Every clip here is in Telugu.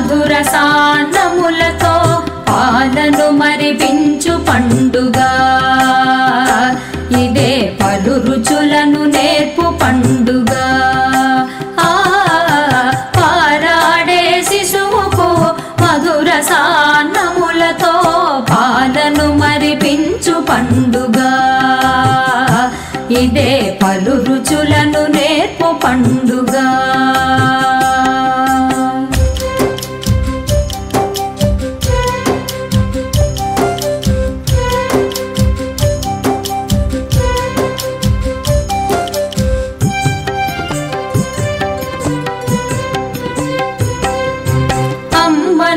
మధుర సాన్నములతో పాలను మరిపించు పండుగ ఇదే పలు రుచులను నేర్పు పండుగ పారాడే శిశువుకు మధుర సాన్నములతో పాలను మరిపించు పండుగ ఇదే పలు రుచులను నేర్పు పండుగ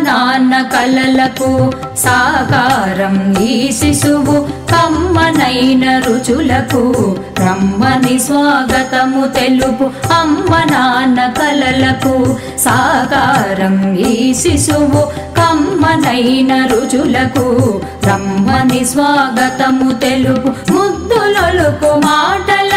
నాన్న కలలకు సాకారం ఈ శిశువు కమ్మనైన రుచులకు రమ్మని స్వాగతము తెలుపు అమ్మ నాన్న కలలకు సాకారం ఈ శిశువు కమ్మనైన రుచులకు రమ్మని స్వాగతము తెలుపు ముద్దులొలుకు మాటల